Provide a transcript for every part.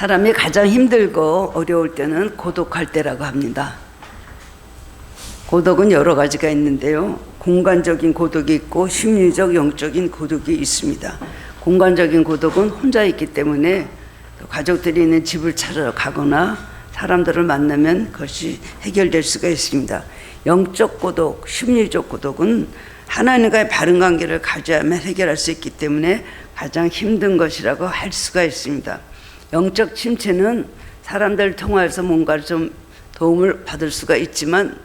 사람이 가장 힘들고 어려울 때는 고독할 때라고 합니다. 고독은 여러 가지가 있는데요. 공간적인 고독이 있고 심리적, 영적인 고독이 있습니다. 공간적인 고독은 혼자 있기 때문에 가족들이 있는 집을 찾아 가거나 사람들을 만나면 그것이 해결될 수가 있습니다. 영적 고독, 심리적 고독은 하나님과의 바른 관계를 가져야만 해결할 수 있기 때문에 가장 힘든 것이라고 할 수가 있습니다. 영적 침체는 사람들을 통해서 뭔가 좀 도움을 받을 수가 있지만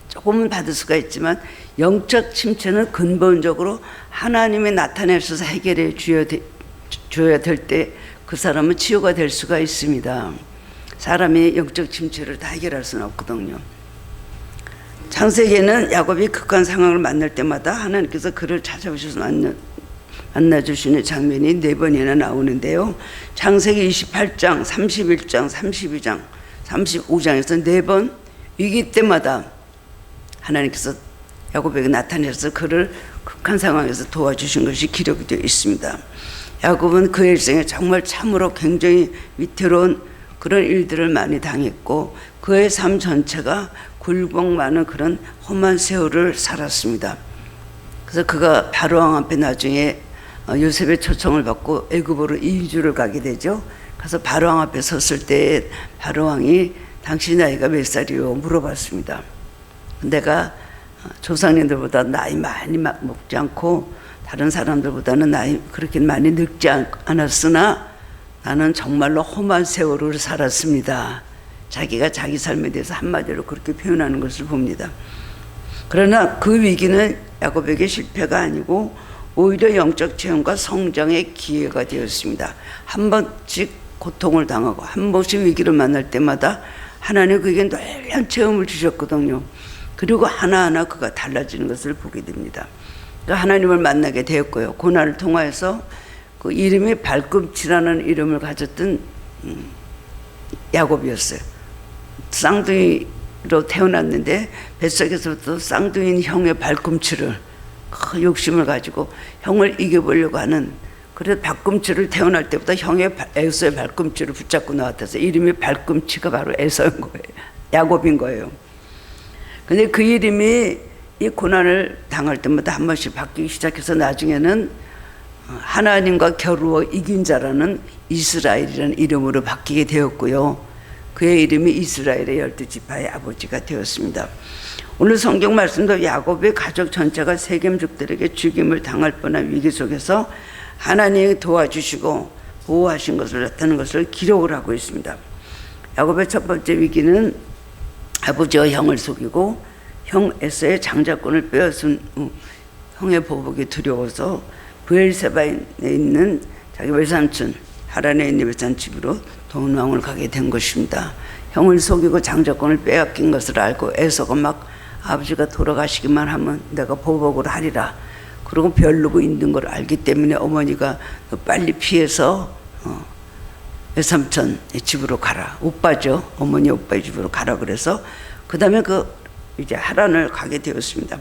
조금은 받을 수가 있지만 영적 침체는 근본적으로 하나님이 나타내셔서 해결해 줘야 될 때 그 사람은 치유가 될 수가 있습니다. 사람이 영적 침체를 다 해결할 수는 없거든요. 창세기에는 야곱이 극한 상황을 만날 때마다 하나님께서 그를 찾아오셔서 만나주시는 장면이 4번이나 나오는데요. 창세기 28장, 31장, 32장, 35장에서 4번 위기 때마다 하나님께서 야곱에게 나타내서 그를 극한 상황에서 도와주신 것이 기록이 되어 있습니다. 야곱은 그의 일생에 정말 참으로 굉장히 위태로운 그런 일들을 많이 당했고 그의 삶 전체가 굴곡 많은 그런 험한 세월을 살았습니다. 그래서 그가 바로왕 앞에 나중에 요셉의 초청을 받고 애굽으로 이주를 가게 되죠. 그래서 바로왕 앞에 섰을 때 바로왕이 당신 나이가 몇 살이요? 물어봤습니다. 내가 조상님들보다 나이 많이 먹지 않고 다른 사람들보다는 나이 그렇게 많이 늙지 않았으나 나는 정말로 험한 세월을 살았습니다. 자기가 자기 삶에 대해서 한마디로 그렇게 표현하는 것을 봅니다. 그러나 그 위기는 야곱에게 실패가 아니고 오히려 영적 체험과 성장의 기회가 되었습니다. 한 번씩 고통을 당하고 한 번씩 위기를 만날 때마다 하나님 그에게 놀라운 체험을 주셨거든요. 그리고 하나하나 그가 달라지는 것을 보게 됩니다. 하나님을 만나게 되었고요. 고난을 통하여서 그 이름이 발꿈치라는 이름을 가졌던 야곱이었어요. 쌍둥이로 태어났는데 뱃속에서부터 쌍둥이인 형의 발꿈치를 큰 욕심을 가지고 형을 이겨보려고 하는, 그래서 발꿈치를 태어날 때부터 형의 에서의 발꿈치를 붙잡고 나왔다서 이름이 발꿈치가 바로 에서인 거예요. 야곱인 거예요. 근데 그 이름이 이 고난을 당할 때마다 한 번씩 바뀌기 시작해서 나중에는 하나님과 겨루어 이긴 자라는 이스라엘이라는 이름으로 바뀌게 되었고요. 그의 이름이 이스라엘의 12지파의 아버지가 되었습니다. 오늘 성경 말씀도 야곱의 가족 전체가 세겜족들에게 죽임을 당할 뻔한 위기 속에서 하나님이 도와주시고 보호하신 것을 나타내는 것을 기록을 하고 있습니다. 야곱의 첫 번째 위기는 아버지와 형을 속이고 형 에서의 장자권을 빼앗은 후 형의 보복이 두려워서 브엘세바에 있는 자기 외삼촌 하란에 있는 외삼촌 집으로 도망을 가게 된 것입니다. 형을 속이고 장자권을 빼앗긴 것을 알고 에서가 막 아버지가 돌아가시기만 하면 내가 보복을 하리라. 그리고 벼르고 있는 걸 알기 때문에 어머니가 빨리 피해서 외삼촌의 집으로 가라. 오빠죠. 어머니 오빠의 집으로 가라 그래서 그 다음에 이제 하란을 가게 되었습니다.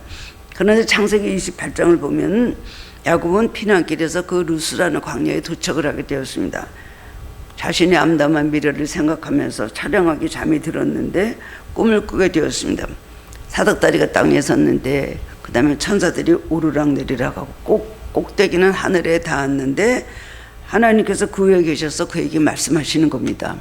그런데 창세기 28장을 보면 야곱은 피난길에서 그 루스라는 광야에 도착을 하게 되었습니다. 자신의 암담한 미래를 생각하면서 차량하게 잠이 들었는데 꿈을 꾸게 되었습니다. 사닥다리가 땅에 섰는데 그 다음에 천사들이 오르락내리락 하고 꼭대기는 하늘에 닿았는데 하나님께서 그 위에 계셔서 그에게 말씀하시는 겁니다.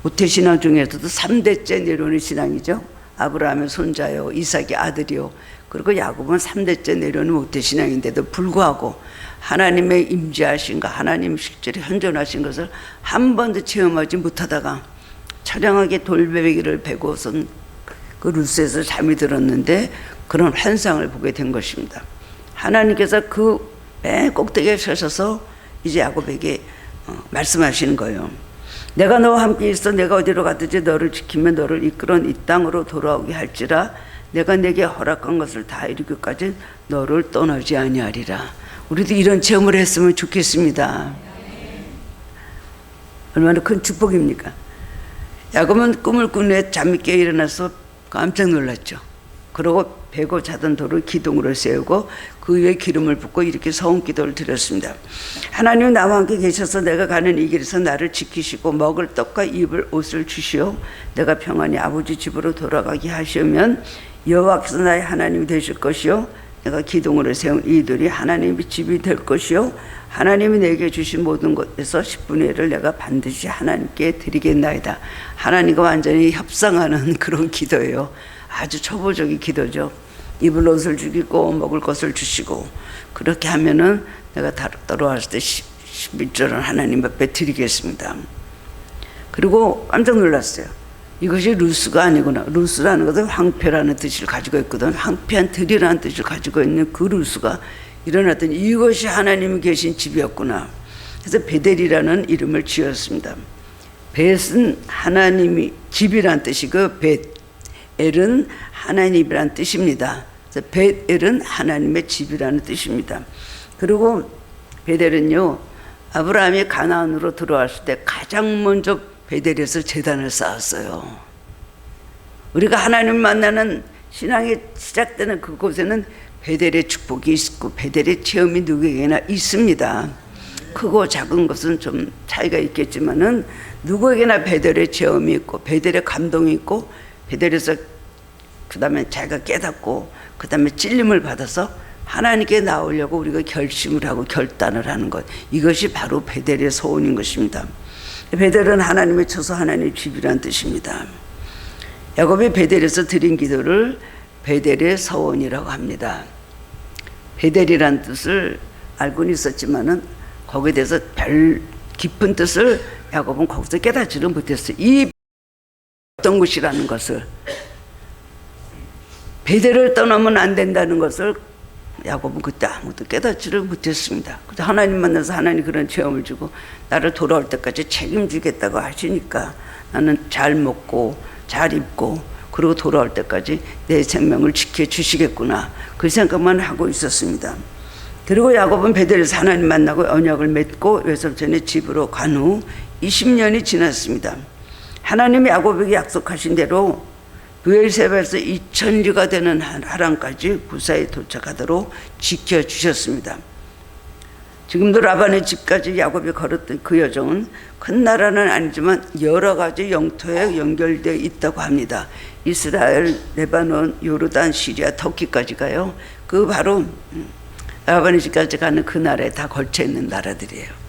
모태신앙 중에서도 3대째 내려오는 신앙이죠. 아브라함의 손자요, 이삭의 아들이요, 그리고 야곱은 3대째 내려오는 모태신앙인데도 불구하고 하나님의 임재하신 것, 하나님 실제로 현존하신 것을 한 번도 체험하지 못하다가 처량하게 돌베개를 베고선 그 루스에서 잠이 들었는데 그런 환상을 보게 된 것입니다. 하나님께서 그 맨 꼭대기에 서셔서 이제 야곱에게 말씀하시는 거예요. 내가 너와 함께 있어 내가 어디로 가든지 너를 지키며 너를 이끌어 이 땅으로 돌아오게 할지라 내가 내게 허락한 것을 다 이루기까지 너를 떠나지 아니하리라. 우리도 이런 체험을 했으면 좋겠습니다. 얼마나 큰 축복입니까? 야곱은 꿈을 꾼 후에 잠이 깨 일어나서 깜짝 놀랐죠. 그러고 베고 자던 돌을 기둥으로 세우고 그 위에 기름을 붓고 이렇게 서운 기도를 드렸습니다. 하나님 나와 함께 계셔서 내가 가는 이 길에서 나를 지키시고 먹을 떡과 입을 옷을 주시오. 내가 평안히 아버지 집으로 돌아가게 하시면 여호와께서 나의 하나님이 되실 것이요 내가 기둥으로 세운 이들이 하나님의 집이 될 것이요 하나님이 내게 주신 모든 것에서 10분의 1을 내가 반드시 하나님께 드리겠나이다. 하나님과 완전히 협상하는 그런 기도예요. 아주 초보적인 기도죠. 입을 옷을 주시고 먹을 것을 주시고 그렇게 하면은 내가 돌아왔을 때 11절은 하나님 앞에 드리겠습니다. 그리고 깜짝 놀랐어요. 이것이 루스가 아니구나. 루스라는 것은 황폐라는 뜻을 가지고 있거든. 황폐한 들이라는 뜻을 가지고 있는 그 루스가 일어났더니 이것이 하나님이 계신 집이었구나. 그래서 베델이라는 이름을 지었습니다. 벳은 하나님이 집이란 뜻이고 벳엘은 하나님이란 뜻입니다. 그래서 벳엘은 하나님의 집이라는 뜻입니다. 그리고 베델은요, 아브라함이 가나안으로 들어왔을 때 가장 먼저 베델에서 제단을 쌓았어요. 우리가 하나님 만나는 신앙이 시작되는 그곳에는 베델의 축복이 있고 베델의 체험이 누구에게나 있습니다. 크고 작은 것은 좀 차이가 있겠지만은 누구에게나 베델의 체험이 있고 베델의 감동이 있고 베델에서 그 다음에 자기가 깨닫고 그 다음에 찔림을 받아서 하나님께 나오려고 우리가 결심을 하고 결단을 하는 것, 이것이 바로 베델의 소원인 것입니다. 베델은 하나님의 처소 하나님의 집이라는 뜻입니다. 야곱이 베델에서 드린 기도를 베델의 서원이라고 합니다. 베델이라는 뜻을 알고는 있었지만은 거기에 대해서 별 깊은 뜻을 야곱은 거기서 깨닫지를 못했어요. 이 어떤 곳이라는 것을, 베델을 떠나면 안 된다는 것을 야곱은 그때 아무도 깨닫지를 못했습니다. 그래서 하나님 만나서 하나님 그런 체험을 주고 나를 돌아올 때까지 책임지겠다고 하시니까 나는 잘 먹고 잘 입고 그리고 돌아올 때까지 내 생명을 지켜주시겠구나, 그 생각만 하고 있었습니다. 그리고 야곱은 베델에서 하나님 만나고 언약을 맺고 요셉전에 집으로 간 후 20년이 지났습니다. 하나님이 야곱에게 약속하신 대로 브엘세바에서 2000리가 되는 하란까지 무사히 도착하도록 지켜주셨습니다. 지금도 라반의 집까지 야곱이 걸었던 그 여정은 큰 나라는 아니지만 여러 가지 영토에 연결되어 있다고 합니다. 이스라엘, 레바논, 요르단, 시리아, 터키까지 가요. 그 바로 라반의 집까지 가는 그 나라에 다 걸쳐 있는 나라들이에요.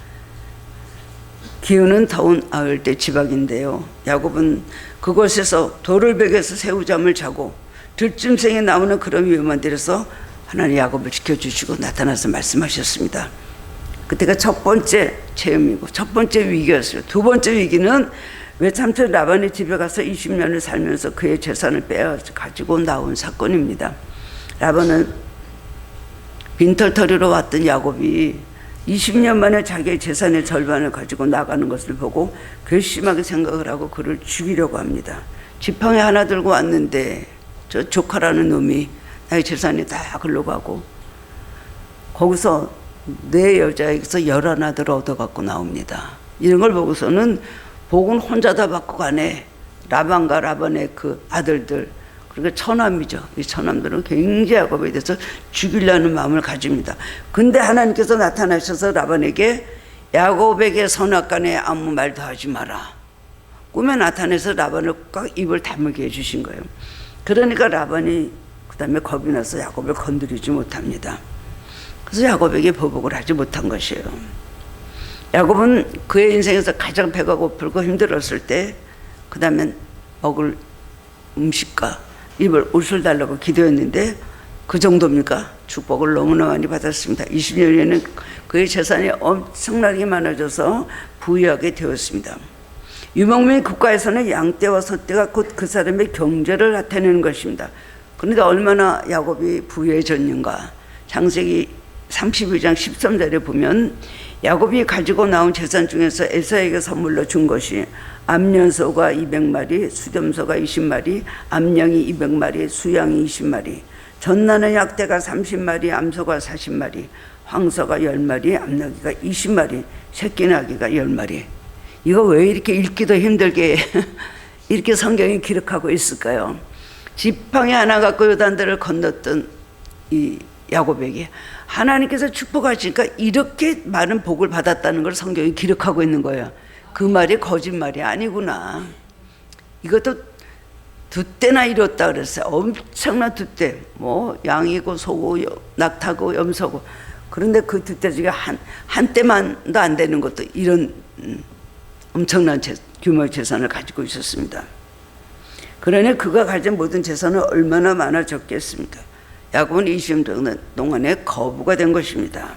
기후는 더운 가을때 지방인데요. 야곱은 그곳에서 돌을 베겨서 새우잠을 자고 들짐승이 나오는 그런 위험한 데서 하나님 야곱을 지켜주시고 나타나서 말씀하셨습니다. 그때가 첫 번째 체험이고 첫 번째 위기였어요. 두 번째 위기는 외삼촌 라반의 집에 가서 20년을 살면서 그의 재산을 빼가지고 나온 사건입니다. 라반은 빈털터리로 왔던 야곱이 20년 만에 자기의 재산의 절반을 가지고 나가는 것을 보고 괘씸하게 생각을 하고 그를 죽이려고 합니다. 지팡이 하나 들고 왔는데 저 조카라는 놈이 나의 재산이 다 글로 가고 거기서 내 여자에게서 11아들 얻어갖고 나옵니다. 이런 걸 보고서는 복은 혼자 다 받고 가네. 라반과 라반의 그 아들들, 그러니까 처남이죠. 이 처남들은 굉장히 야곱에 대해서 죽이려는 마음을 가집니다. 근데 하나님께서 나타나셔서 라반에게 야곱에게 선악간에 아무 말도 하지 마라. 꿈에 나타내서 라반을 꽉 입을 다물게 해주신 거예요. 그러니까 라반이 그 다음에 겁이 나서 야곱을 건드리지 못합니다. 그래서 야곱에게 보복을 하지 못한 것이에요. 야곱은 그의 인생에서 가장 배가 고프고 힘들었을 때 그 다음에 먹을 음식과 입을 옷을 달라고 기도했는데 그 정도입니까? 축복을 너무나 많이 받았습니다. 20년에는 그의 재산이 엄청나게 많아져서 부유하게 되었습니다. 유목민 국가에서는 양떼와 소떼가 곧 그 사람의 경제를 나타내는 것입니다. 그런데 얼마나 야곱이 부유해졌는가. 창세기 32장 13절에 보면 야곱이 가지고 나온 재산 중에서 에사에게 선물로 준 것이 암년소가 200마리, 수렴소가 20마리, 암양이 200마리, 수양이 20마리, 전나는 약대가 30마리, 암소가 40마리, 황소가 10마리, 암나귀가 20마리, 새끼나귀가 10마리. 이거 왜 이렇게 읽기도 힘들게 이렇게 성경이 기록하고 있을까요? 지팡이 하나 갖고 요단들을 건넜던 이 야곱에게 하나님께서 축복하시니까 이렇게 많은 복을 받았다는 걸 성경이 기록하고 있는 거예요. 그 말이 거짓말이 아니구나. 이것도 두 때나 이뤘다 그랬어요. 엄청난 두 때. 뭐 양이고 소고 낙타고 염소고. 그런데 그 두 때 중에 한 때만도 안 되는 것도 이런 엄청난 규모의 재산을 가지고 있었습니다. 그러니 그가 가진 모든 재산은 얼마나 많아졌겠습니까? 야곱은 20년 동안에 거부가 된 것입니다.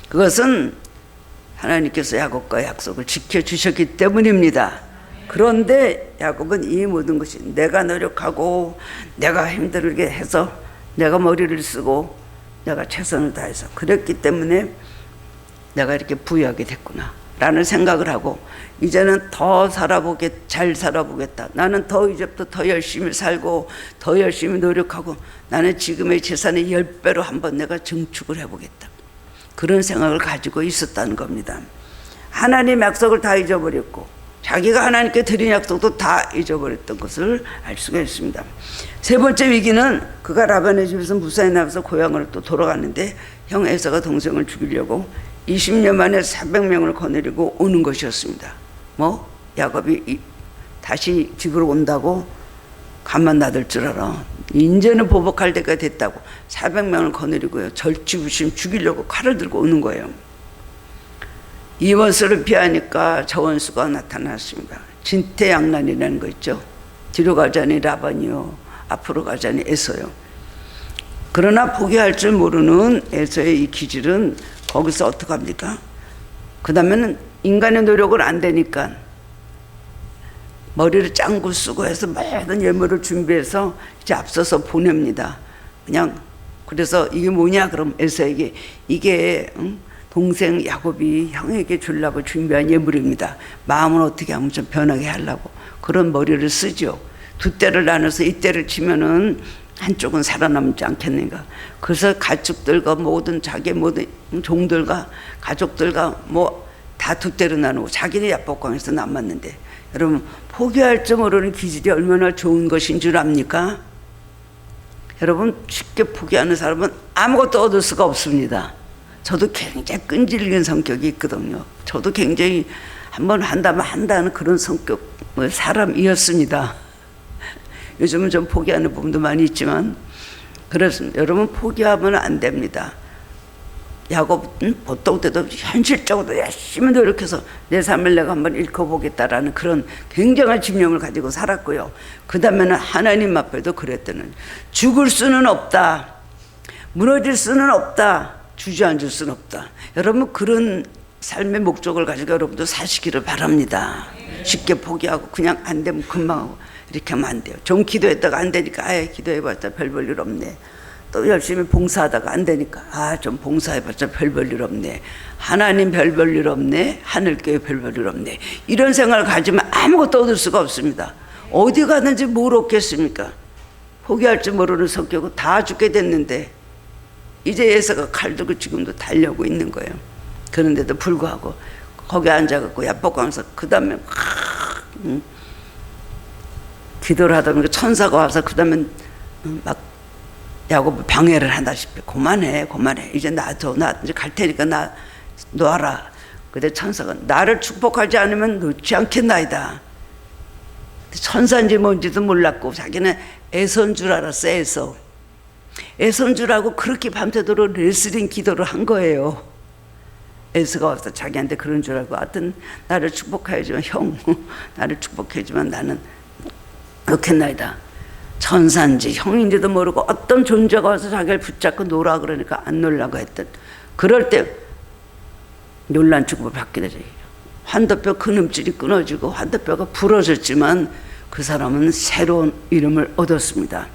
그것은 하나님께서 야곱과 약속을 지켜주셨기 때문입니다. 그런데 야곱은 이 모든 것이 내가 노력하고 내가 힘들게 해서 내가 머리를 쓰고 내가 최선을 다해서 그랬기 때문에 내가 이렇게 부유하게 됐구나 라는 생각을 하고 이제는 잘 살아보겠다. 나는 이제부터 더 열심히 살고 더 열심히 노력하고 나는 지금의 재산의 10배로 한번 내가 증축을 해보겠다. 그런 생각을 가지고 있었다는 겁니다. 하나님 약속을 다 잊어버렸고 자기가 하나님께 드린 약속도 다 잊어버렸던 것을 알 수가 있습니다. 세 번째 위기는 그가 라반의 집에서 무사히 나와서 고향으로 또 돌아가는데 형 에서가 동생을 죽이려고 20년 만에 400명을 거느리고 오는 것이었습니다. 야곱이 다시 집으로 온다고 가만 놔둘 줄 알아. 이제는 보복할 때가 됐다고 400명을 거느리고요. 절치부심 죽이려고 칼을 들고 오는 거예요. 이 원수를 피하니까 저 원수가 나타났습니다. 진퇴양난이라는 거 있죠. 뒤로 가자니 라반이요, 앞으로 가자니 에서요. 그러나 포기할 줄 모르는 에서의 이 기질은 거기서 어떡합니까? 그 다음에는 인간의 노력은 안 되니까 머리를 짱구 쓰고 해서 모든 예물을 준비해서 이제 앞서서 보냅니다. 그래서 이게 뭐냐? 그럼 에서에게 이게 동생 야곱이 형에게 주려고 준비한 예물입니다. 마음은 어떻게 하면 좀 변하게 하려고 그런 머리를 쓰죠. 두 때를 나눠서 이 때를 치면은 한쪽은 살아남지 않겠는가. 그래서 가축들과 자기 모든 종들과 가족들과 다 두 때로 나누고 자기는 야복강에서 남았는데 여러분 포기할 줄 모르는 기질이 얼마나 좋은 것인 줄 압니까? 여러분 쉽게 포기하는 사람은 아무것도 얻을 수가 없습니다. 저도 굉장히 끈질긴 성격이 있거든요. 저도 굉장히 한번 한다면 한다는 그런 성격의 사람이었습니다. 요즘은 좀 포기하는 부분도 많이 있지만 그래서 여러분 포기하면 안 됩니다. 야곱은 보통 때도 현실적으로 열심히 노력해서 내 삶을 내가 한번 읽어보겠다라는 그런 굉장한 집념을 가지고 살았고요. 그 다음에는 하나님 앞에도 그랬다는 죽을 수는 없다. 무너질 수는 없다. 주저앉을 수는 없다. 여러분 그런 삶의 목적을 가지고 여러분도 사시기를 바랍니다. 쉽게 포기하고 그냥 안 되면 금방 하고 이렇게 하면 안 돼요. 좀 기도했다가 안 되니까 기도해봤자 별 볼 일 없네. 또 열심히 봉사하다가 안 되니까 좀 봉사해봤자 별 볼 일 없네. 하나님 별 볼 일 없네. 하늘교회 별 볼 일 없네. 이런 생각을 가지면 아무것도 얻을 수가 없습니다. 어디 가든지 뭘 얻겠습니까? 포기할 줄 모르는 성격은 다 죽게 됐는데 이제 에서가 칼 들고 지금도 달려고 있는 거예요. 그런데도 불구하고 거기 앉아갖고 야복강에서 그 다음에 기도를 하다 보니까 천사가 와서 그 다음에 막 야곱을 방해를 한다시피 그만해 이제 놔둬 나 이제 갈 테니까 나 놔라. 근데 천사가 나를 축복하지 않으면 놓지 않겠나이다. 천사인지 뭔지도 몰랐고 자기는 에서인 줄 알았어. 에서인 줄 알고 그렇게 밤새도록 레슬링 기도를 한 거예요. 에서가 와서 자기한테 그런 줄 알고 하여튼 나를 축복해주면 나를 축복해주면 나는 놓겠나이다. 천사인지 형인지도 모르고 어떤 존재가 와서 자기를 붙잡고 놀아 그러니까 안 놀라고 했던 그럴 때 놀란 축복을 받게 되죠. 환도뼈 근음줄이 끊어지고 환도뼈가 부러졌지만 그 사람은 새로운 이름을 얻었습니다.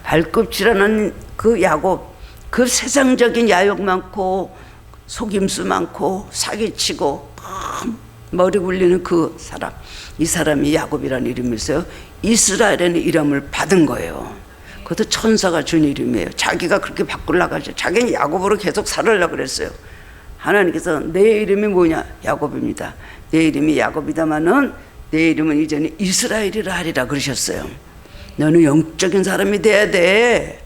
발꿈치라는 그 야곱, 그 세상적인 야욕 많고 속임수 많고 사기치고 머리 굴리는 그 사람, 이 사람이 야곱이라는 이름이었어요. 이스라엘이라는 이름을 받은 거예요. 그것도 천사가 준 이름이에요. 자기가 그렇게 바꾸려고 하죠. 자기는 야곱으로 계속 살으려고 그랬어요. 하나님께서 내 이름이 뭐냐? 야곱입니다. 내 이름이 야곱이다마는 내 이름은 이제는 이스라엘이라 하리라 그러셨어요. 너는 영적인 사람이 돼야 돼.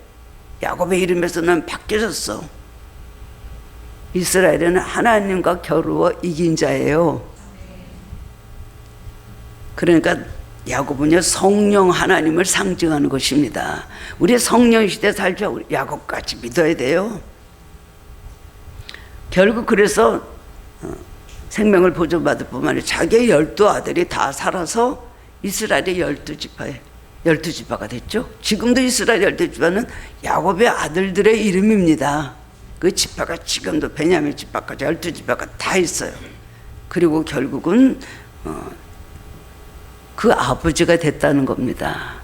야곱의 이름에서 넌 바뀌어졌어. 이스라엘은 하나님과 겨루어 이긴 자예요. 그러니까 야곱은요, 성령 하나님을 상징하는 것입니다. 우리 성령 시대 살죠. 야곱같이 믿어야 돼요. 결국 그래서 생명을 보존받을 뿐만 아니라 자기의 12아들이 다 살아서 이스라엘의 12지파가 됐죠. 지금도 이스라엘 12지파는 야곱의 아들들의 이름입니다. 그 지파가 지금도 베냐민 지파까지 12지파가 다 있어요. 그리고 결국은 그 아버지가 됐다는 겁니다.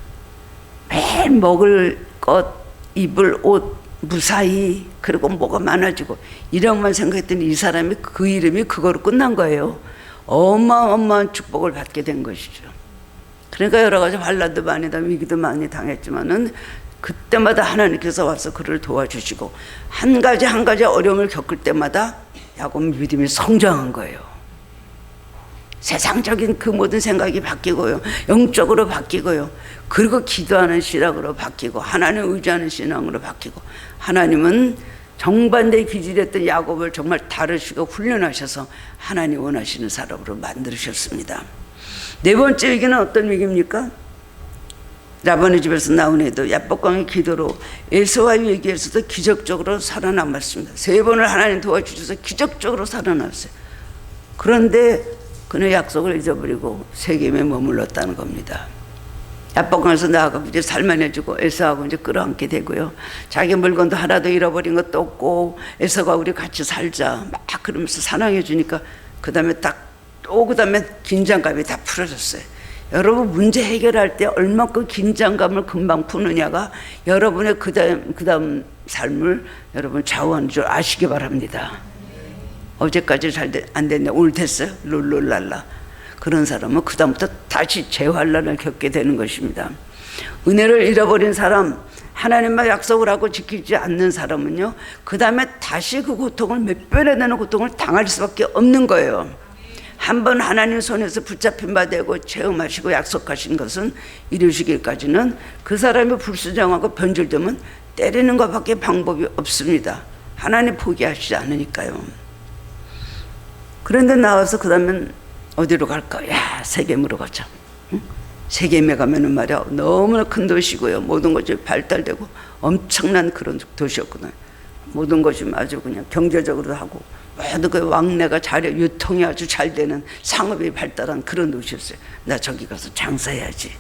매일 먹을 것, 입을 옷 무사히, 그리고 뭐가 많아지고 이런만 생각했더니 이 사람이 그 이름이 그거로 끝난 거예요. 어마어마한 축복을 받게 된 것이죠. 그러니까 여러 가지 환난도 많이 당하고 위기도 많이 당했지만은 그때마다 하나님께서 와서 그를 도와주시고 한 가지 어려움을 겪을 때마다 야곱 믿음이 성장한 거예요. 세상적인 그 모든 생각이 바뀌고요, 영적으로 바뀌고요, 그리고 기도하는 신앙으로 바뀌고 하나님 의지하는 신앙으로 바뀌고, 하나님은 정반대의 기질이었던 야곱을 정말 다루시고 훈련하셔서 하나님 원하시는 사람으로 만드셨습니다. 네 번째 위기는 어떤 위기입니까? 라반의 집에서 나온 애도 야복강의 기도로 에서와의 위기에서도 기적적으로 살아남았습니다. 3번을 하나님 도와주셔서 기적적으로 살아났어요. 그런데 그는 약속을 잊어버리고 세겜에 머물렀다는 겁니다. 야복강에서 나아가고 이제 살만해지고 에서하고 이제 끌어안게 되고요. 자기 물건도 하나도 잃어버린 것도 없고 에서가 우리 같이 살자 막 그러면서 사랑해 주니까 그 다음에 그 다음에 긴장감이 다 풀어졌어요. 여러분, 문제 해결할 때 얼마큼 긴장감을 금방 푸느냐가 여러분의 그 다음 삶을 여러분 좌우하는 줄 아시기 바랍니다. 어제까지 안 됐네, 오늘 됐어요? 룰룰랄라. 그런 사람은 그 다음부터 다시 재환란을 겪게 되는 것입니다. 은혜를 잃어버린 사람, 하나님과 약속을 하고 지키지 않는 사람은요, 그 다음에 다시 그 고통을 몇 배나 되는 고통을 당할 수밖에 없는 거예요. 한번 하나님 손에서 붙잡힌 바 되고 체험하시고 약속하신 것은 이루시기까지는 그 사람이 불수정하고 변질되면 때리는 것밖에 방법이 없습니다. 하나님 포기하시지 않으니까요. 그런데 나와서 그 다음엔 어디로 갈까? 야, 세겜으로 가자. 응? 세겜에 가면은 말이야, 너무나 큰 도시고요, 모든 것이 발달되고 엄청난 그런 도시였구나. 모든 것이 아주 그냥 경제적으로도 하고 모든 그 왕래가 유통이 아주 잘 되는 상업이 발달한 그런 도시였어요. 나 저기 가서 장사해야지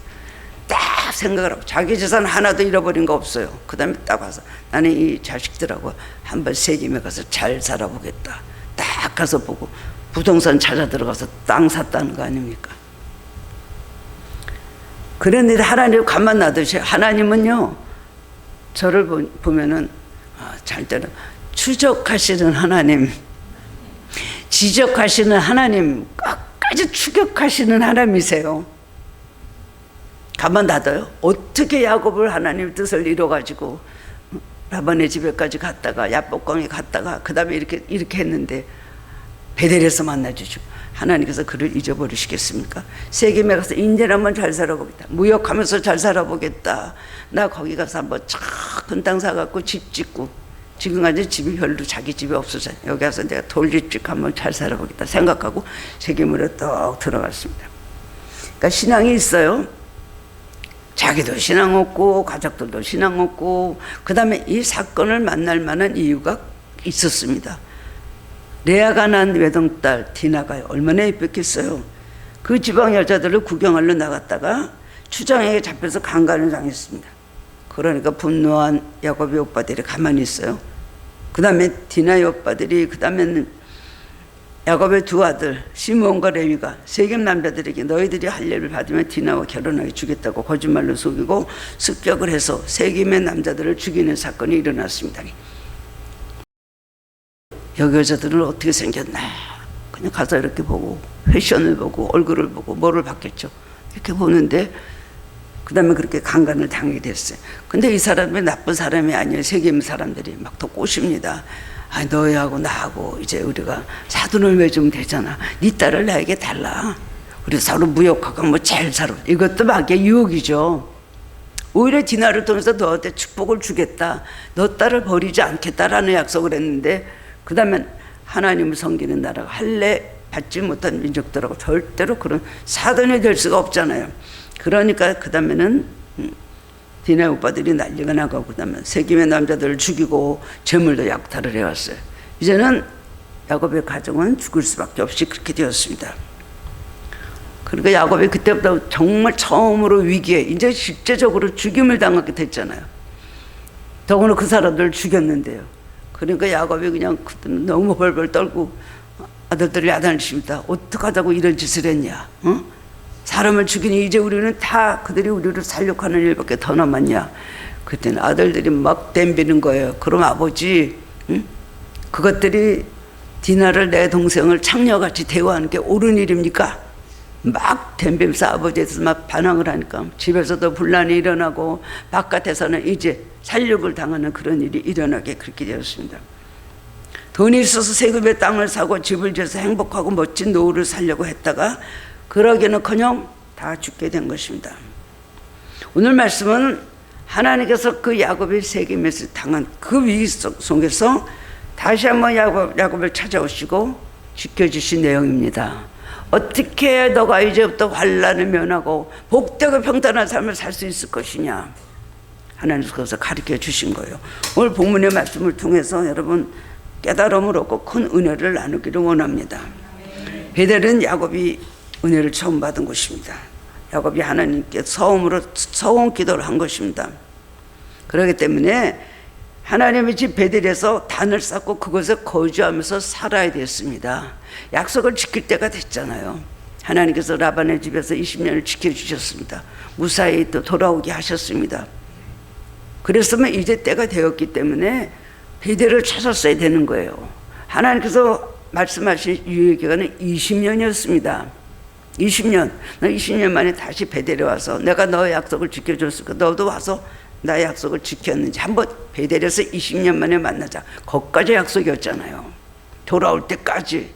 딱 생각을 하고, 자기 재산 하나도 잃어버린 거 없어요. 그 다음에 딱 와서 나는 이 자식들하고 한번 세겜에 가서 잘 살아보겠다. 딱 가서 보고 부동산 찾아 들어가서 땅 샀다는 거 아닙니까? 그런데 하나님 가만 놔두세요. 하나님은요, 저를 보면은 잘 때는 추적하시는 하나님, 지적하시는 하나님, 끝까지 추격하시는 하나님이세요. 가만 놔둬요? 어떻게 야곱을 하나님 뜻을 이뤄가지고 라반의 집에까지 갔다가 야복강에 갔다가 그 다음에 이렇게 했는데 베델에서 만나주죠. 하나님께서 그를 잊어버리시겠습니까? 세겜에 가서 인제 한번 잘 살아보겠다, 무역하면서 잘 살아보겠다, 나 거기 가서 한번 작은 땅 사갖고 집 짓고, 지금까지 집이 별로 자기 집이 없어서 여기 와서 내가 돌집집 한번 잘 살아보겠다 생각하고 세겜으로 떡 들어갔습니다. 그러니까 신앙이 있어요. 자기도 신앙 없고 가족들도 신앙 없고, 그 다음에 이 사건을 만날 만한 이유가 있었습니다. 레아가 난 외동딸 디나가 얼마나 예뻤겠어요. 그 지방 여자들을 구경하러 나갔다가 추장에게 잡혀서 강간을 당했습니다. 그러니까 분노한 야곱의 오빠들이 가만히 있어요. 그 다음에 디나의 오빠들이, 그 다음에는 야곱의 두 아들 시므온과 레위가 세겜 남자들에게 너희들이 할례를 받으면 디나와 결혼하게 주겠다고 거짓말로 속이고 습격을 해서 세겜의 남자들을 죽이는 사건이 일어났습니다. 여기 여자들은 어떻게 생겼나, 그냥 가서 이렇게 보고 패션을 보고 얼굴을 보고 뭐를 봤겠죠. 이렇게 보는데 그 다음에 그렇게 강간을 당하게 됐어요. 근데 이 사람이 나쁜 사람이 아니에요. 세겜 사람들이 막 더 꼬십니다. 아, 너희하고 나하고 이제 우리가 사돈을 맺으면 되잖아. 네 딸을 나에게 달라. 우리 서로 무역하고 뭐 잘 살아. 이것도 막의 유혹이죠. 오히려 디나를 통해서 너한테 축복을 주겠다. 너 딸을 버리지 않겠다라는 약속을 했는데 그 다음에 하나님을 섬기는 나라가 할례 받지 못한 민족들하고 절대로 그런 사돈이 될 수가 없잖아요. 그러니까 그 다음에는 디나의 오빠들이 난리가 나고 그 다음에 세겜의 남자들을 죽이고 재물도 약탈을 해왔어요. 이제는 야곱의 가정은 죽을 수밖에 없이 그렇게 되었습니다. 그러니까 야곱이 그때부터 정말 처음으로 위기에 이제 실제적으로 죽임을 당하게 됐잖아요. 더구나 그 사람들을 죽였는데요. 그러니까 야곱이 그냥 너무 벌벌 떨고 아들들이 야단을 어떡하자고 이런 짓을 했냐. 어? 사람을 죽이니 이제 우리는 다 그들이 우리를 살려하는 일밖에 더 남았냐. 그때는 아들들이 막 덤비는 거예요. 그럼 아버지, 응? 그것들이 디나를 내 동생을 창녀같이 대우하는 게 옳은 일입니까? 막 덤비면서 아버지에서 막 반항을 하니까 집에서도 분란이 일어나고 바깥에서는 이제 살육을 당하는 그런 일이 일어나게 그렇게 되었습니다. 돈이 있어서 세금의 땅을 사고 집을 지어서 행복하고 멋진 노후를 살려고 했다가 그러기는커녕 다 죽게 된 것입니다. 오늘 말씀은 하나님께서 그 야곱이 세겜에서 당한 그 위기 속에서 다시 한번 야곱을 찾아오시고 지켜주신 내용입니다. 어떻게 너가 이제부터 환난을 면하고 복되고 평탄한 삶을 살 수 있을 것이냐. 하나님께서 가르쳐 주신 거예요. 오늘 본문의 말씀을 통해서 여러분 깨달음을 얻고 큰 은혜를 나누기를 원합니다. 베델은 야곱이 은혜를 처음 받은 곳입니다. 야곱이 하나님께 처음으로 서원 기도를 한 것입니다. 그렇기 때문에 하나님의 집 베델에서 단을 쌓고 그곳에 거주하면서 살아야 됐습니다. 약속을 지킬 때가 됐잖아요. 하나님께서 라반의 집에서 20년을 지켜주셨습니다. 무사히 또 돌아오게 하셨습니다. 그랬으면 이제 때가 되었기 때문에 베델을 찾았어야 되는 거예요. 하나님께서 말씀하신 유예 기간은 20년이었습니다. 20년. 너 20년 만에 다시 베델에 와서 내가 너의 약속을 지켜줬을까? 너도 와서 나의 약속을 지켰는지 한번 베델에서 20년 만에 만나자. 거기까지 약속이었잖아요. 돌아올 때까지.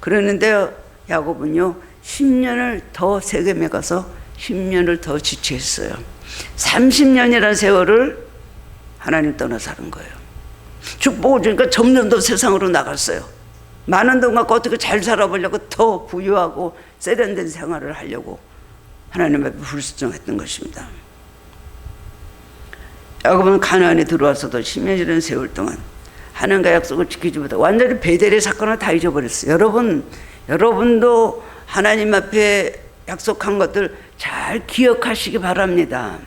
그러는데 야곱은요 10년을 더 세겜에 가서 10년을 더 지체했어요. 30년이라는 세월을 하나님 떠나 사는 거예요. 축복을 주니까 점점 더 세상으로 나갔어요. 많은 돈 갖고 어떻게 잘 살아보려고 더 부유하고 세련된 생활을 하려고 하나님 앞에 불순종했던 것입니다. 야곱은 가나안에 들어와서도 10년이라는 세월 동안 하나님과 약속을 지키지 못하고 완전히 베델의 사건을 다 잊어버렸어요. 여러분도 하나님 앞에 약속한 것들 잘 기억하시기 바랍니다.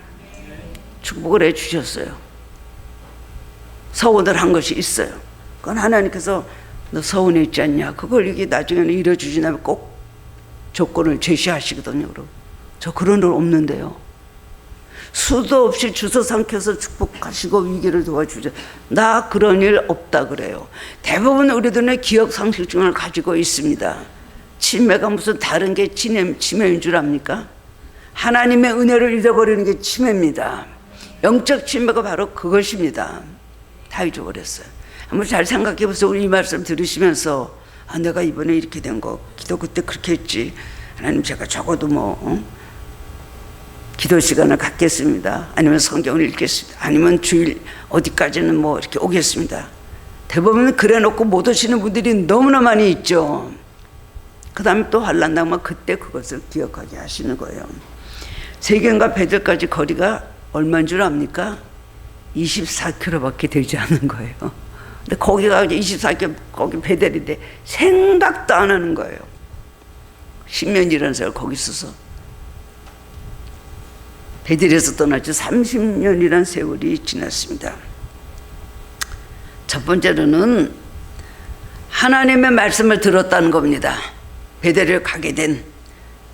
축복을 해주셨어요. 서원을 한 것이 있어요. 그건 하나님께서 너 서운해 있지 않냐. 그걸 이게 나중에는 이뤄주지 않으면 꼭 조건을 제시하시거든요. 저 그런 일 없는데요. 수도 없이 주워 삼켜서 축복하시고 위기를 도와주죠. 나 그런 일 없다 그래요. 대부분 우리들은 기억 상실증을 가지고 있습니다. 치매가 무슨 다른 게 치매인 줄 압니까? 하나님의 은혜를 잊어버리는 게 치매입니다. 영적 치매가 바로 그것입니다. 다 잊어버렸어요. 한번 잘 생각해 보세요. 우리 이 말씀 들으시면서 내가 이번에 이렇게 된 거 기도 그때 그렇게 했지. 하나님 제가 적어도 기도 시간을 갖겠습니다. 아니면 성경을 읽겠습니다. 아니면 주일 어디까지는 이렇게 오겠습니다. 대부분 그래 놓고 못 오시는 분들이 너무나 많이 있죠. 그 다음에 또 환난 당하면 그때 그것을 기억하게 하시는 거예요. 세겜과 베델까지 거리가 얼마인 줄 압니까? 24km밖에 되지 않은 거예요. 근데 거기가 24km, 거기 베델인데 생각도 안 하는 거예요. 10년이라는 세월 거기 있어서. 베델에서 떠났지 30년이라는 세월이 지났습니다. 첫 번째로는 하나님의 말씀을 들었다는 겁니다. 베델을 가게 된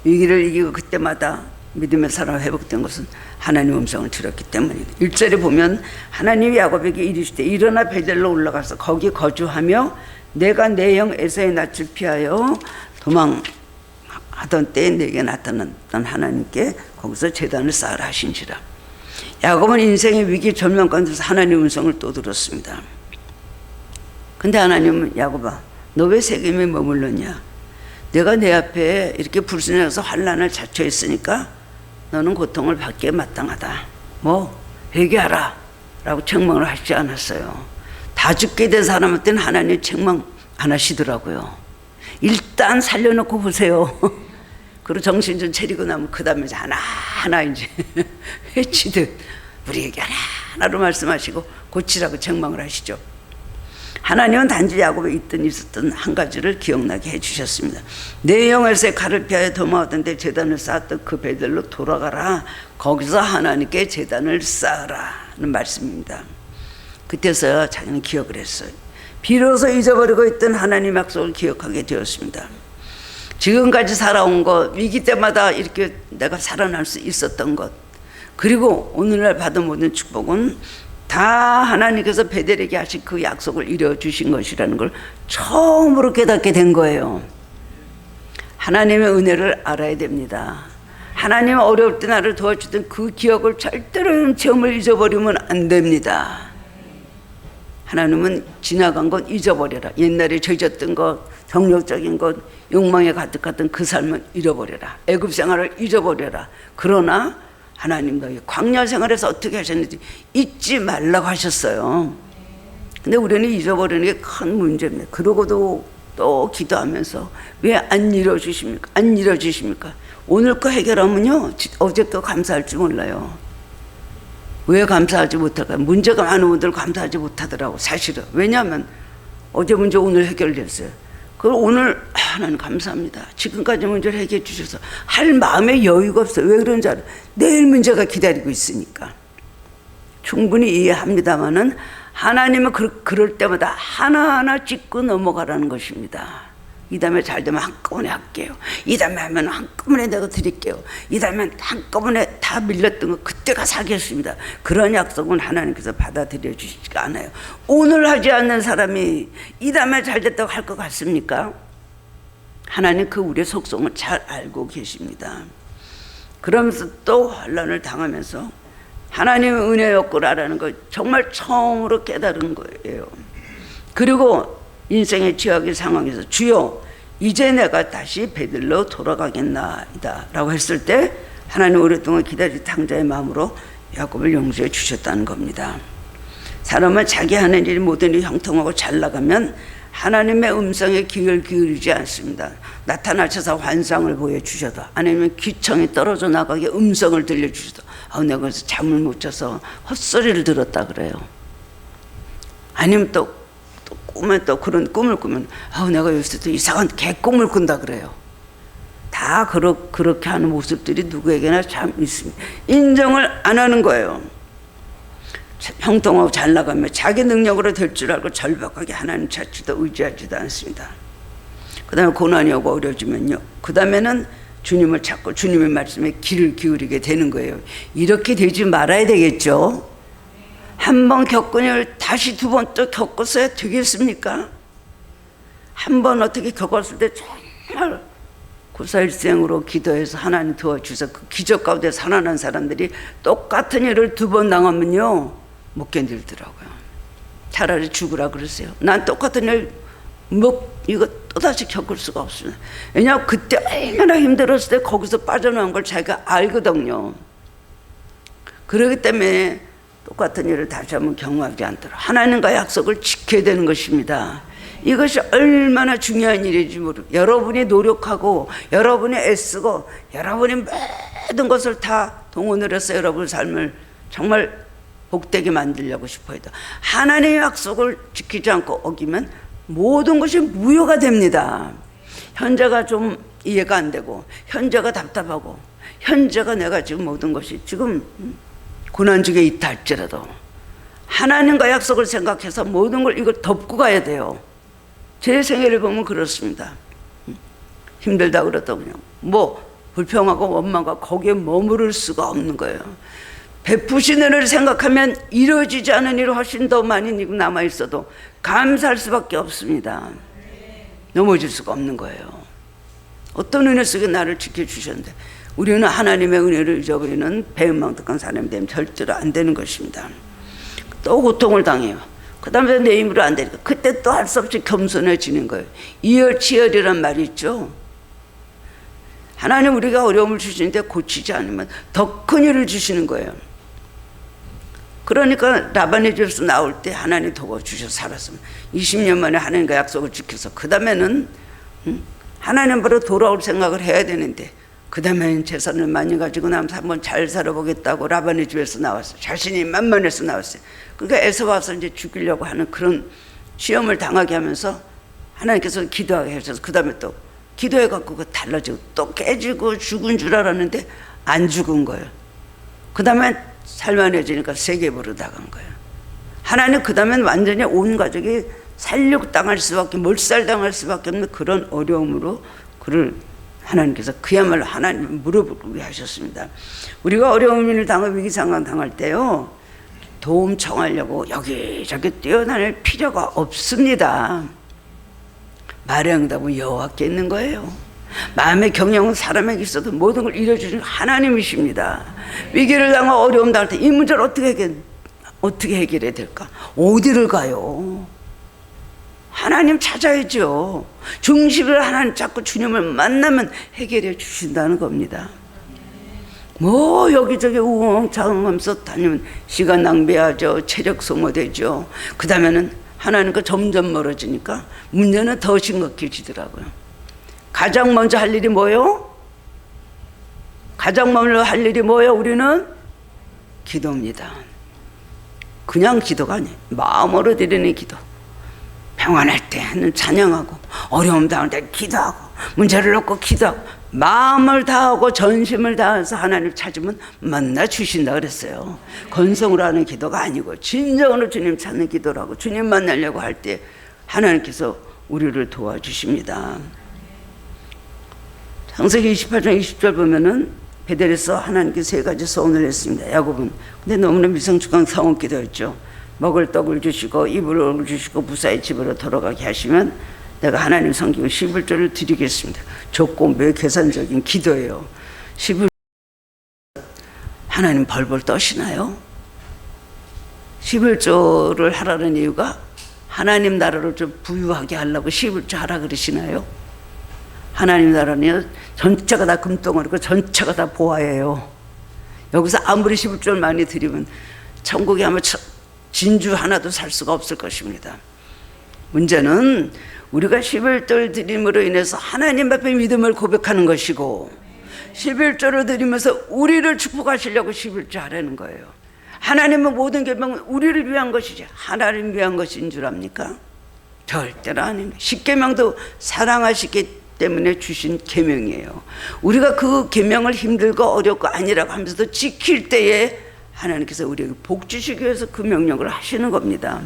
위기를 이기고 그때마다 믿음의 사람 회복된 것은 하나님의 음성을 들었기 때문입니다. 1절에 보면 하나님이 야곱에게 이르시되 일어나 베델로 올라가서 거기 거주하며 내가 내 형 에사의 낯을 피하여 도망하던 때에 내게 나타났던 하나님께 거기서 제단을 쌓으라 하신지라. 야곱은 인생의 위기 절망 가운데서 하나님의 음성을 또 들었습니다. 근데 하나님은 야곱아 너 왜 세겜에 머물렀냐? 내가 내 앞에 이렇게 불순해서 환난을 자초했으니까 너는 고통을 받기에 마땅하다. 회개하라 라고 책망을 하시지 않았어요. 다 죽게 된 사람한테는 하나님 책망 안 하시더라고요. 일단 살려놓고 보세요. 그리고 정신 좀 차리고 나면 그 다음에 하나하나 이제 해치듯 우리에게 하나하나로 말씀하시고 고치라고 책망을 하시죠. 하나님은 단지 야곱에 있었던 한 가지를 기억나게 해주셨습니다. 내 영에서의 칼을 피하여 도망하던 데 제단을 쌓았던 그 베들로 돌아가라. 거기서 하나님께 제단을 쌓으라는 말씀입니다. 그때서야 자기는 기억을 했어요. 비로소 잊어버리고 있던 하나님 약속을 기억하게 되었습니다. 지금까지 살아온 것, 위기 때마다 이렇게 내가 살아날 수 있었던 것, 그리고 오늘날 받은 모든 축복은 다 하나님께서 베델에게 하신 그 약속을 이루어주신 것이라는 걸 처음으로 깨닫게 된 거예요. 하나님의 은혜를 알아야 됩니다. 하나님 어려울 때 나를 도와주던 그 기억을 절대로 체험을 잊어버리면 안 됩니다. 하나님은 지나간 것 잊어버려라. 옛날에 죄졌던 것, 정욕적인 것, 욕망에 가득했던 그 삶은 잃어버려라. 애굽 생활을 잊어버려라. 그러나 하나님 너희 광야 생활에서 어떻게 하셨는지 잊지 말라고 하셨어요. 근데 우리는 잊어버리는 게 큰 문제입니다. 그러고도 또 기도하면서 왜 안 이뤄주십니까? 안 이뤄주십니까? 오늘 거 해결하면요 어제 거 감사할 줄 몰라요. 왜 감사하지 못할까요? 문제가 많은 분들 감사하지 못하더라고 사실은. 왜냐하면 어제 문제 오늘 해결됐어요. 그걸 오늘 하나님 감사합니다. 지금까지 문제를 해결해 주셔서 할 마음의 여유가 없어요. 왜 그런지 알아요? 내일 문제가 기다리고 있으니까. 충분히 이해합니다마는 하나님은 그럴 때마다 하나하나 짚고 넘어가라는 것입니다. 이 다음에 잘 되면 한꺼번에 할게요. 이 다음에 하면 한꺼번에 내가 드릴게요. 이 다음에 한꺼번에 다 밀렸던 거 그때 가서 하겠습니다. 그런 약속은 하나님께서 받아들여 주시지가 않아요. 오늘 하지 않는 사람이 이 다음에 잘 됐다고 할 것 같습니까? 하나님 그 우리의 속성을 잘 알고 계십니다. 그러면서 또 환난을 당하면서 하나님의 은혜였구나 라는 걸 정말 처음으로 깨달은 거예요. 그리고 인생의 최악의 상황에서 주여 이제 내가 다시 베들로 돌아가겠나이다 라고 했을 때 하나님 오랫동안 기다린 탕자의 마음으로 야곱을 용서해 주셨다는 겁니다. 사람은 자기 하는 일 모든 일이 형통하고 잘 나가면 하나님의 음성에 귀를 기울이지 않습니다. 나타나셔서 환상을 보여주셔도 아니면 귀청이 떨어져 나가게 음성을 들려주셔도 내가 그래서 잠을 못 자서 헛소리를 들었다 그래요. 아니면 또 꿈에 또 그런 꿈을 꾸면 내가 요새 또 이상한 개꿈을 꾼다 그래요. 다 그렇게 하는 모습들이 누구에게나 참 있습니다. 인정을 안 하는 거예요. 형통하고 잘 나가면 자기 능력으로 될 줄 알고 절박하게 하나님 찾지도 의지하지도 않습니다. 그 다음에 고난이 오고 어려워지면요 그 다음에는 주님을 찾고 주님의 말씀에 귀를 기울이게 되는 거예요. 이렇게 되지 말아야 되겠죠. 한 번 겪은 일 다시 두 번 또 겪었어야 되겠습니까? 한 번 어떻게 겪었을 때 정말 구사일생으로 기도해서 하나님 도와주셔서 그 기적 가운데 살아난 사람들이 똑같은 일을 두 번 당하면요 못 견딜더라고요. 차라리 죽으라 그러세요. 난 똑같은 일 이거 또다시 겪을 수가 없습니다. 왜냐하면 그때 얼마나 힘들었을 때 거기서 빠져나온 걸 자기가 알거든요. 그렇기 때문에 똑같은 일을 다시 한번 경험하지 않도록 하나님과 약속을 지켜야 되는 것입니다. 이것이 얼마나 중요한 일인지 모르고 여러분이 노력하고 여러분이 애쓰고 여러분이 모든 것을 다 동원을 해서 여러분 삶을 정말 복되게 만들려고 싶어요. 하나님의 약속을 지키지 않고 어기면 모든 것이 무효가 됩니다. 현재가 좀 이해가 안 되고 현재가 답답하고 현재가 내가 지금 모든 것이 지금 고난 중에 있다 할지라도 하나님과 약속을 생각해서 모든 걸 이걸 덮고 가야 돼요. 제 생애를 보면 그렇습니다. 힘들다 그러다 그냥 불평하고 원망하고 거기에 머무를 수가 없는 거예요. 베푸신 은혜를 생각하면 이루어지지 않은 일이 훨씬 더 많이 남아있어도 감사할 수밖에 없습니다. 넘어질 수가 없는 거예요. 어떤 은혜 속에 나를 지켜주셨는데 우리는 하나님의 은혜를 잊어버리는 배은망덕한 사람이 되면 절대로 안 되는 것입니다. 또 고통을 당해요. 그 다음에 내 힘으로 안 되니까 그때 또 할 수 없이 겸손해지는 거예요. 이열치열이란 말이 있죠. 하나님 우리가 어려움을 주시는데 고치지 않으면 더 큰 일을 주시는 거예요. 그러니까 라반의 집에서 나올 때 하나님 도와주셔서 살았습니다. 20년 만에 하나님과 약속을 지켜서 그 다음에는 하나님 보러 돌아올 생각을 해야 되는데 그 다음에는 재산을 많이 가지고 나면서 한번 잘 살아보겠다고 라반의 집에서 나왔어요. 자신이 만만해서 나왔어요. 그러니까 에서 와서 이제 죽이려고 하는 그런 시험을 당하게 하면서 하나님께서 기도하게 하셔서 그 다음에 또 기도해갖고 그 달라지고 또 깨지고 죽은 줄 알았는데 안 죽은 거예요. 그 다음에 살만해지니까 세계보로 나간 거예요. 하나님 그 다음엔 완전히 온 가족이 살육당할 수밖에 몰살당할 수밖에 없는 그런 어려움으로 그를 하나님께서 그야말로 하나님 무릎을 하셨습니다. 우리가 어려운 일을 당하고 위기상황 당할 때요 도움 청하려고 여기저기 뛰어다닐 필요가 없습니다. 말의 응답은 여호와께 있는 거예요. 마음의 경영은 사람에게 있어도 모든 걸 이뤄주시는 하나님이십니다. 위기를 당하고 어려움 당할 때 이 문제를 어떻게 해결해야 될까? 어디를 가요? 하나님 찾아야죠. 중심을 하나님 찾고 주님을 만나면 해결해 주신다는 겁니다. 뭐 여기저기 우왕좌왕하면서 다니면 시간 낭비하죠. 체력 소모되죠. 그 다음에는 하나님과 점점 멀어지니까 문제는 더 심각해지더라고요. 가장 먼저 할 일이 뭐예요? 가장 먼저 할 일이 뭐예요? 우리는 기도입니다. 그냥 기도가 아니에요. 마음으로 드리는 기도. 평안할 때는 찬양하고 어려움 당할 때 기도하고 문제를 놓고 기도하고 마음을 다하고 전심을 다해서 하나님을 찾으면 만나 주신다 그랬어요. 건성으로 하는 기도가 아니고 진정으로 주님 찾는 기도라고 주님 만나려고 할 때 하나님께서 우리를 도와주십니다. 창세기 28장 20절 보면은 베델에서 하나님께 세 가지 소원을 했습니다. 야곱은 근데 너무나 미성숙한 상원 기도였죠. 먹을 떡을 주시고 입을 얼굴 주시고 무사히 집으로 돌아가게 하시면 내가 하나님 섬기고 11조를 드리겠습니다. 좁고 매우 계산적인 기도예요. 11조 하나님 벌벌 떠시나요? 11조를 하라는 이유가 하나님 나라를 좀 부유하게 하려고 11조 하라 그러시나요? 하나님 나라는 전체가 다 금덩어리고 전체가 다 보화예요. 여기서 아무리 11조를 많이 드리면 천국에 아마 진주 하나도 살 수가 없을 것입니다. 문제는 우리가 11조를 드림으로 인해서 하나님 앞에 믿음을 고백하는 것이고 11조를 드리면서 우리를 축복하시려고 11조 하라는 거예요. 하나님은 모든 계명은 우리를 위한 것이지 하나님 위한 것인 줄 압니까? 절대로 아닙니다. 십계명도 사랑하시기 때문에 주신 계명이에요. 우리가 그 계명을 힘들고 어렵고 아니라고 하면서도 지킬 때에 하나님께서 우리에게 복 주시기 위해서 그 명령을 하시는 겁니다.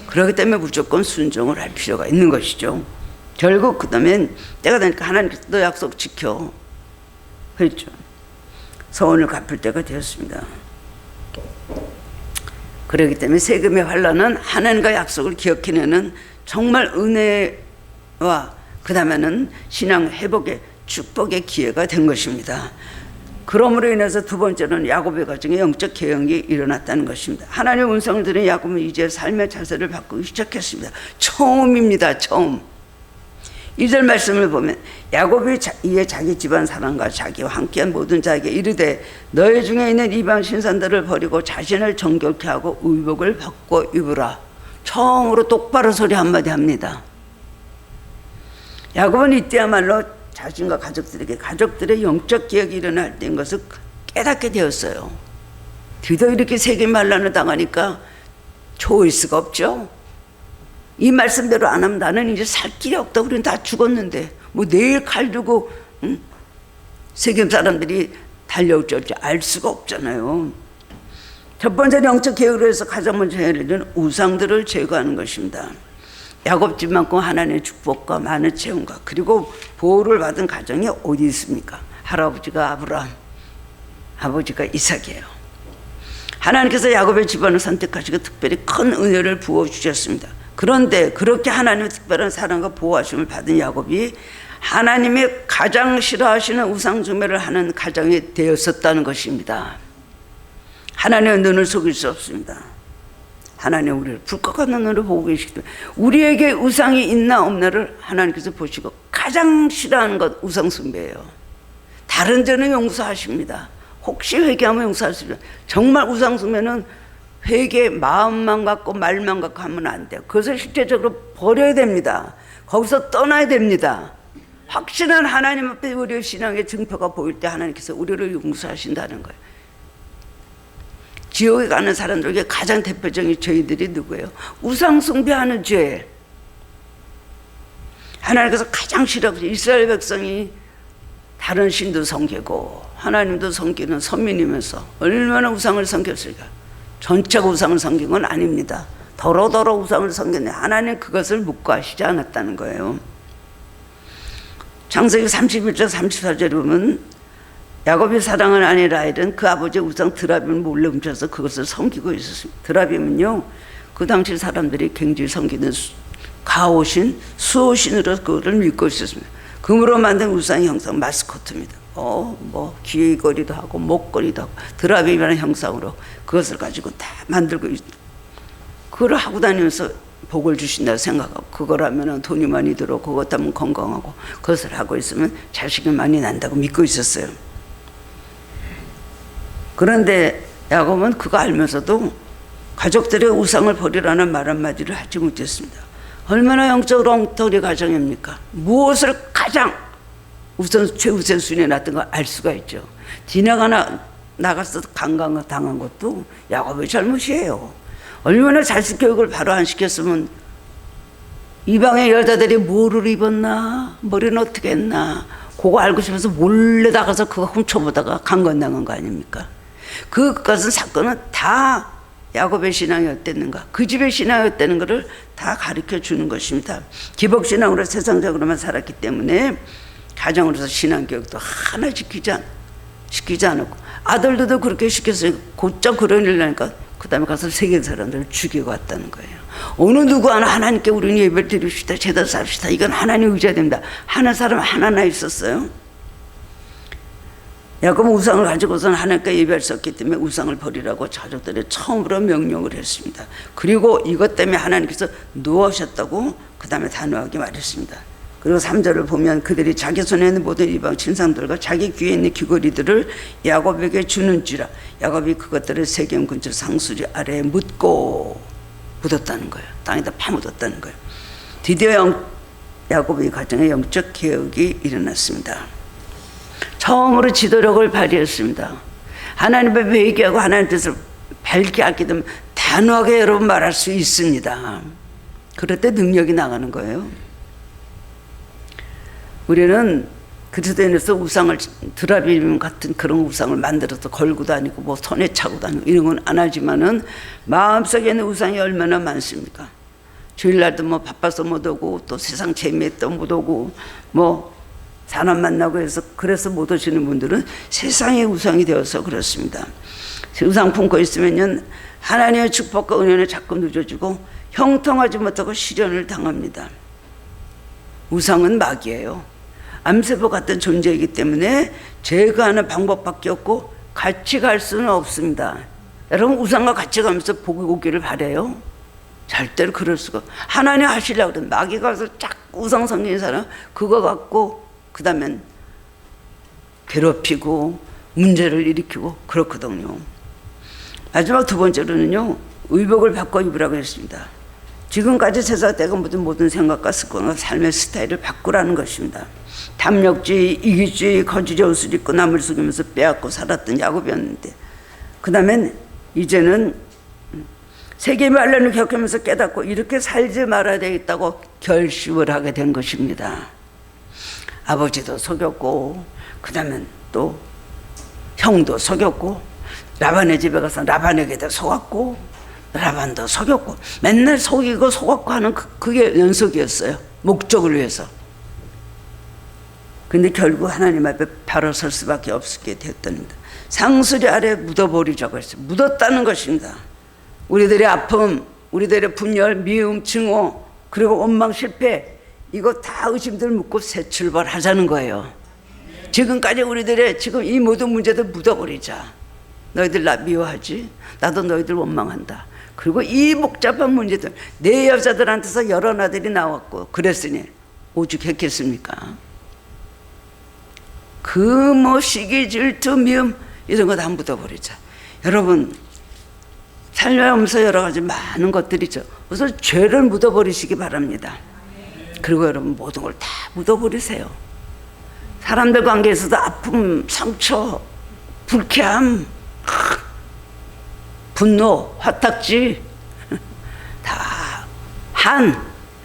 그렇기 때문에 무조건 순종을 할 필요가 있는 것이죠. 결국 그 다음엔 때가 되니까 하나님께서 너 약속 지켜 그랬죠. 서원을 갚을 때가 되었습니다. 그렇기 때문에 세금의 환란은 하나님과 약속을 기억해내는 정말 은혜와 그 다음에는 신앙 회복의 축복의 기회가 된 것입니다. 그러므로 인해서 두 번째는 야곱의 가정에 영적 개혁이 일어났다는 것입니다. 하나님의 음성을 들은 야곱은 이제 삶의 자세를 바꾸기 시작했습니다. 처음입니다. 처음. 2절 말씀을 보면 야곱이 이에 자기 집안 사람과 자기와 함께한 모든 자에게 이르되 너희 중에 있는 이방 신산들을 버리고 자신을 정결케 하고 의복을 바꿔 입으라. 처음으로 똑바로 소리 한마디 합니다. 야곱은 이때야말로 자신과 가족들에게 가족들의 영적 개혁이 일어날 때인 것을 깨닫게 되었어요. 드디어 이렇게 세계만란을 당하니까 초이스가 없죠. 이 말씀대로 안 하면 나는 이제 살 길이 없다. 우리는 다 죽었는데 뭐 내일 칼 두고 세계 사람들이 달려올 줄 알 수가 없잖아요. 첫 번째 영적 개혁을 해서 가장 먼저 해야 되는 우상들을 제거하는 것입니다. 야곱집만큼 하나님의 축복과 많은 채움과 그리고 보호를 받은 가정이 어디 있습니까? 할아버지가 아브라함, 아버지가 이삭이에요. 하나님께서 야곱의 집안을 선택하시고 특별히 큰 은혜를 부어주셨습니다. 그런데 그렇게 하나님의 특별한 사랑과 보호하심을 받은 야곱이 하나님의 가장 싫어하시는 우상숭배를 하는 가정이 되었었다는 것입니다. 하나님의 눈을 속일 수 없습니다. 하나님 우리를 불꽃 같은 눈으로 보고 계시기 때문에 우리에게 우상이 있나 없나를 하나님께서 보시고 가장 싫어하는 것 우상숭배예요. 다른 데는 용서하십니다. 혹시 회개하면 용서할 수 있어요. 정말 우상숭배는 회개 마음만 갖고 말만 갖고 하면 안 돼요. 그것을 실제적으로 버려야 됩니다. 거기서 떠나야 됩니다. 확실한 하나님 앞에 우리의 신앙의 증표가 보일 때 하나님께서 우리를 용서하신다는 거예요. 지옥에 가는 사람들에게 가장 대표적인 죄들이 누구예요? 우상 숭배하는 죄. 하나님께서 가장 싫어하고 이스라엘 백성이 다른 신도 섬기고 하나님도 섬기는 선민이면서 얼마나 우상을 섬겼을까? 전체가 우상을 섬긴 건 아닙니다. 더러더러 우상을 섬겼네. 하나님 그것을 묵과하시지 않았다는 거예요. 창세기 31장 34절에 보면 야곱이 사랑하는 아내 라헬은 그 아버지의 우상 드라빔을 몰래 훔쳐서 그것을 섬기고 있었습니다. 드라빔은요, 그 당시 사람들이 굉장히 섬기는 가오신, 수호신으로 그것을 믿고 있었습니다. 금으로 만든 우상의 형상 마스코트입니다. 귀걸이도 하고 목걸이도 하고 드라빔이라는 형상으로 그것을 가지고 다 만들고 그걸 하고 다니면서 복을 주신다고 생각하고 그걸 하면 돈이 많이 들어 그것 하면 건강하고 그것을 하고 있으면 자식이 많이 난다고 믿고 있었어요. 그런데 야곱은 그거 알면서도 가족들의 우상을 버리라는 말 한마디를 하지 못했습니다. 얼마나 영적으로 엉터리 가정입니까? 무엇을 가장 최우선순위에 놨던 걸 알 수가 있죠. 디나가 나가서 강간 당한 것도 야곱의 잘못이에요. 얼마나 자식 교육을 바로 안 시켰으면 이방의 여자들이 뭐를 입었나 머리는 어떻게 했나 그거 알고 싶어서 몰래 나가서 그거 훔쳐보다가 강간당한 거 아닙니까? 그것은 사건은 다 야곱의 신앙이 어땠는가 그 집의 신앙이 어땠는 것을 다 가르쳐 주는 것입니다. 기복신앙으로 세상적으로만 살았기 때문에 가정으로서 신앙교육도 하나 시키지 않았고 아들들도 그렇게 시켰어요. 곧장 그런 일 나니까 그 다음에 가서 세계 사람들을 죽이고 왔다는 거예요. 어느 누구 하나님께 우리는 예배를 드립시다 제대로 삽시다 이건 하나님 의지해야 됩니다 하는 사람 하나나 있었어요. 야곱은 우상을 가지고서는 하나님께 예배할 수 없기 때문에 우상을 버리라고 자족들이 처음으로 명령을 했습니다. 그리고 이것 때문에 하나님께서 노하셨다고 그 다음에 단호하게 말했습니다. 그리고 3절을 보면 그들이 자기 손에 있는 모든 이방 신상들과 자기 귀에 있는 귀걸이들을 야곱에게 주는지라 야곱이 그것들을 세겜 근처 상수리 아래에 묻었다는 거예요. 땅에다 파묻었다는 거예요. 드디어 야곱의 가정에 영적 개혁이 일어났습니다. 처음으로 지도력을 발휘했습니다. 하나님의 회개하고 하나님 뜻을 밝게 알게 되면 단호하게 여러분 말할 수 있습니다. 그럴 때 능력이 나가는 거예요. 우리는 그리스도인에서 우상을 드라빔 같은 그런 우상을 만들어서 걸고 다니고 뭐 손에 차고 다니고 이런 건 안 하지만은 마음속에 있는 우상이 얼마나 많습니까? 주일날도 뭐 바빠서 못 오고 또 세상 재미있다 못 오고 뭐 사람 만나고 해서 그래서 못 오시는 분들은 세상의 우상이 되어서 그렇습니다. 우상 품고 있으면요 하나님의 축복과 은혜는 자꾸 늦어지고 형통하지 못하고 시련을 당합니다. 우상은 마귀예요. 암세포 같은 존재이기 때문에 제거하는 방법밖에 없고 같이 갈 수는 없습니다. 여러분 우상과 같이 가면서 복이 오기를 바라요? 절대로 그럴 수가. 하나님 하시려고 그러면 마귀가 와서 자꾸 우상 섬기는 사람 그거 갖고 그 다음엔 괴롭히고 문제를 일으키고 그렇거든요. 마지막 두 번째로는요 의복을 바꿔 입으라고 했습니다. 지금까지 제사때가 모든 생각과 습관과 삶의 스타일을 바꾸라는 것입니다. 탐욕주의, 이기주의, 거짓의 옷을 입고 남을 속이면서 빼앗고 살았던 야곱이었는데 그 다음엔 이제는 세계의 말년을 겪으면서 깨닫고 이렇게 살지 말아야 되겠다고 결심을 하게 된 것입니다. 아버지도 속였고 그 다음엔 또 형도 속였고 라반의 집에 가서 라반에게도 속았고 라반도 속였고 맨날 속이고 속았고 하는 그게 연속이었어요. 목적을 위해서. 근데 결국 하나님 앞에 바로 설 수밖에 없게 되었답니다. 상수리 아래 묻어버리자고 했어요. 묻었다는 것입니다. 우리들의 아픔, 우리들의 분열, 미움, 증오 그리고 원망, 실패 이거 다 의심들 묻고 새 출발하자는 거예요. 지금까지 우리들의 지금 이 모든 문제들 묻어버리자. 너희들 나 미워하지? 나도 너희들 원망한다. 그리고 이 복잡한 문제들 내 여자들한테서 여러 아들이 나왔고 그랬으니 오죽했겠습니까? 그 뭐 시기 질투 미움 이런 거 다 묻어버리자. 여러분 살려면서 여러 가지 많은 것들이죠. 우선 죄를 묻어버리시기 바랍니다. 그리고 여러분 모든 걸 다 묻어버리세요. 사람들 관계에서도 아픔, 상처, 불쾌함, 분노, 화딱지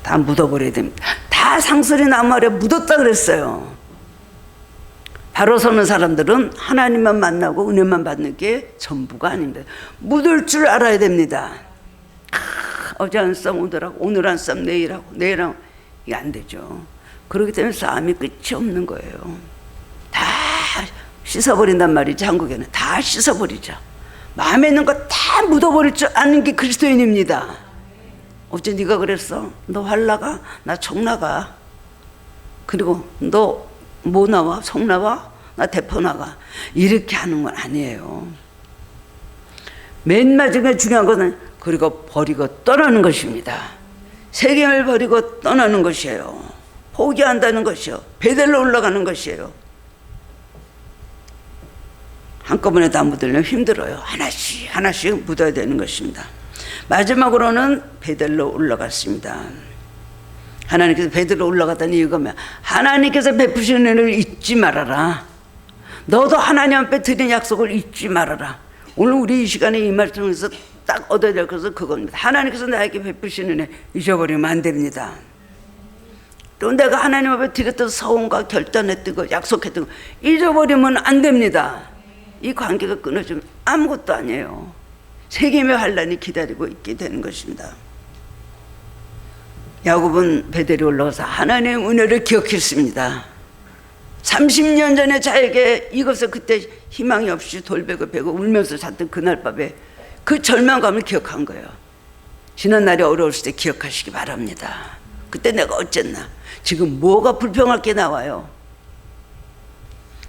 다 묻어버려야 됩니다. 다 상설이 나무 아래 묻었다 그랬어요. 바로 서는 사람들은 하나님만 만나고 은혜만 받는 게 전부가 아닙니다. 묻을 줄 알아야 됩니다. 어제 한 쌈 오늘하고 오늘 한 쌈 내일하고 내일하고 이게 안 되죠. 그렇기 때문에 싸움이 끝이 없는 거예요. 다 씻어버린단 말이지. 한국에는 다 씻어버리자. 마음에 있는 거 다 묻어버릴 줄 아는 게 그리스도인입니다. 어째 네가 그랬어? 너 활나가? 나 총나가. 그리고 너 뭐 나와? 속 나와? 나 대포 나가. 이렇게 하는 건 아니에요. 맨 마지막에 중요한 것은 그리고 버리고 떠나는 것입니다. 세겜을 버리고 떠나는 것이에요. 포기한다는 것이요. 베델로 올라가는 것이에요. 한꺼번에 다 묻으려면 힘들어요. 하나씩 하나씩 묻어야 되는 것입니다. 마지막으로는 베델로 올라갔습니다. 하나님께서 베델로 올라갔다는 이유가 뭐야? 하나님께서 베푸신 은혜를 잊지 말아라. 너도 하나님 앞에 드린 약속을 잊지 말아라. 오늘 우리 이 시간에 이 말씀에서 딱 얻어야 될 것은 그겁니다. 하나님께서 나에게 베푸신 은혜 잊어버리면 안 됩니다. 또 내가 하나님 앞에 드렸던 서원과 결단했던 거, 약속했던 거 잊어버리면 안 됩니다. 이 관계가 끊어지면 아무것도 아니에요. 세겜의 환란이 기다리고 있게 되는 것입니다. 야곱은 베델에 올라가서 하나님의 은혜를 기억했습니다. 30년 전에 자에게 이것을 그때 희망이 없이 돌베고 베고 울면서 잤던 그날 밤에 그 절망감을 기억한 거예요. 지난 날이 어려웠을 때 기억하시기 바랍니다. 그때 내가 어쨌나. 지금 뭐가 불평할 게 나와요?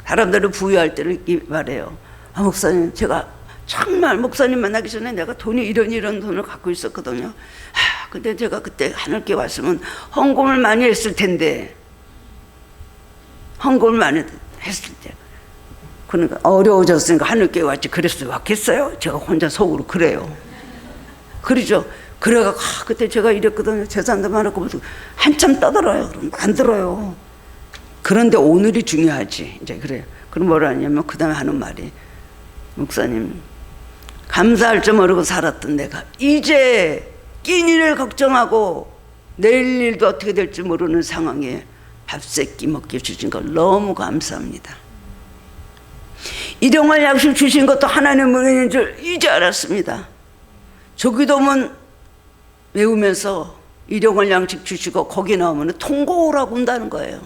사람들을 부유할 때는 말해요. 아, 목사님, 제가 정말 목사님 만나기 전에 내가 돈이 이런 돈을 갖고 있었거든요. 근데 제가 그때 하늘께 왔으면 헌금을 많이 했을 텐데. 헌금을 많이 했을 때. 그러니까 어려워졌으니까 하늘께 왔지. 그랬어요. 왔겠어요? 제가 혼자 속으로 그래요. 그러죠. 그래가 그때 제가 이랬거든요. 재산도 많았고 한참 떠들어요. 그럼 안 들어요. 그런데 오늘이 중요하지. 이제 그래요. 그럼 뭐라 하냐면 그 다음에 하는 말이 목사님 감사할 줄 모르고 살았던 내가 이제 끼니 일을 걱정하고 내일 일도 어떻게 될지 모르는 상황에 밥 세끼 먹게 주신 걸 너무 감사합니다. 일용할 약속 주신 것도 하나님의 은혜인 줄 이제 알았습니다. 조기도문 외우면서 일용할 양식 주시고 거기 나오면 통고라고 한다는 거예요.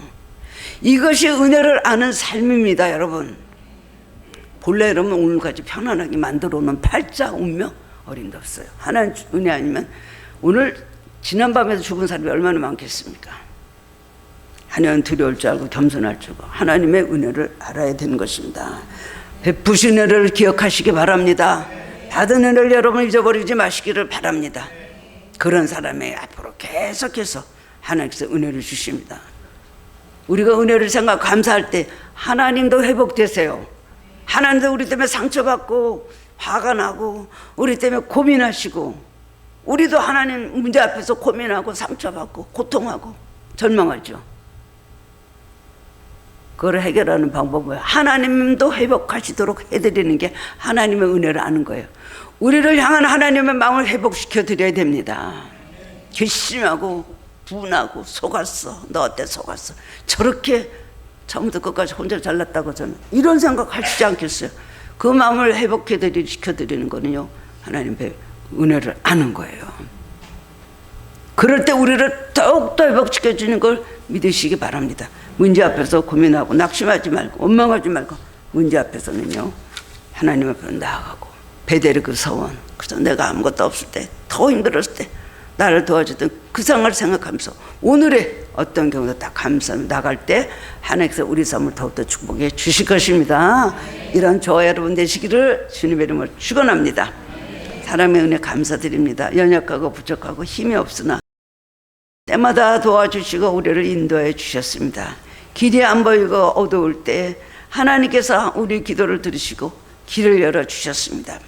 이것이 은혜를 아는 삶입니다, 여러분. 본래 여러분 오늘까지 편안하게 만들어 놓은 팔자 운명 어림도 없어요. 하나님 은혜 아니면 오늘 지난밤에도 죽은 사람이 얼마나 많겠습니까? 하나님 두려울 줄 알고 겸손할 줄 알고 하나님의 은혜를 알아야 되는 것입니다. 베푸신 은혜를 기억하시기 바랍니다. 받은 은혜를 여러분 잊어버리지 마시기를 바랍니다. 그런 사람이 앞으로 계속해서 하나님께서 은혜를 주십니다. 우리가 은혜를 생각 감사할 때 하나님도 회복되세요. 하나님도 우리 때문에 상처받고 화가 나고 우리 때문에 고민하시고 우리도 하나님 문제 앞에서 고민하고 상처받고 고통하고 절망하죠. 그걸 해결하는 방법은 하나님도 회복하시도록 해드리는 게 하나님의 은혜를 아는 거예요. 우리를 향한 하나님의 마음을 회복시켜 드려야 됩니다. 괘씸하고 분하고 속았어. 너 어때 속았어. 저렇게 처음부터 끝까지 혼자 잘났다고 저는 이런 생각 하시지 않겠어요. 그 마음을 회복시켜드리는 거는요 하나님의 은혜를 아는 거예요. 그럴 때 우리를 더욱더 회복시켜주는 걸 믿으시기 바랍니다. 문제 앞에서 고민하고 낙심하지 말고 원망하지 말고 문제 앞에서는요 하나님 앞으로 나아가고 베델의 그 서원, 그래서 내가 아무것도 없을 때 더 힘들었을 때 나를 도와주던 그 상황을 생각하면서 오늘의 어떤 경우도 다 감사하며 나갈 때 하나님께서 우리 삶을 더욱더 축복해 주실 것입니다. 이런 저와 여러분 되시기를 주님의 이름으로 축원합니다. 사랑의 은혜 감사드립니다. 연약하고 부족하고 힘이 없으나 때마다 도와주시고 우리를 인도해 주셨습니다. 길이 안 보이고 어두울 때 하나님께서 우리 기도를 들으시고 길을 열어주셨습니다.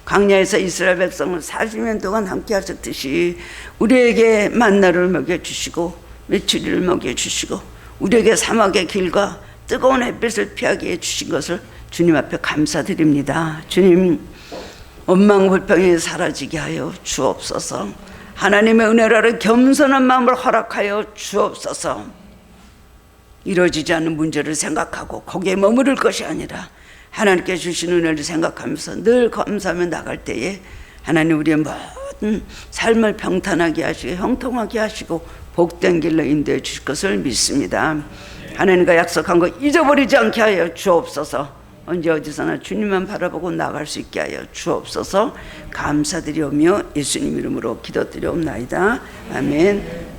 광야에서 이스라엘 백성을 40년 동안 함께 하셨듯이 우리에게 만나를 먹여주시고 메추리를 먹여주시고 우리에게 사막의 길과 뜨거운 햇빛을 피하게 해주신 것을 주님 앞에 감사드립니다. 주님, 원망불평이 사라지게 하여 주옵소서. 하나님의 은혜를 아는 겸손한 마음을 허락하여 주옵소서. 이루어지지 않는 문제를 생각하고 거기에 머무를 것이 아니라 하나님께 주신 은혜를 생각하면서 늘 감사하며 나갈 때에 하나님 우리의 모든 삶을 평탄하게 하시고 형통하게 하시고 복된 길로 인도해 주실 것을 믿습니다. 하나님과 약속한 거 잊어버리지 않게 하여 주옵소서. 언제 어디서나 주님만 바라보고 나갈 수 있게 하여 주옵소서. 감사드리오며 예수님 이름으로 기도드리옵나이다. 아멘.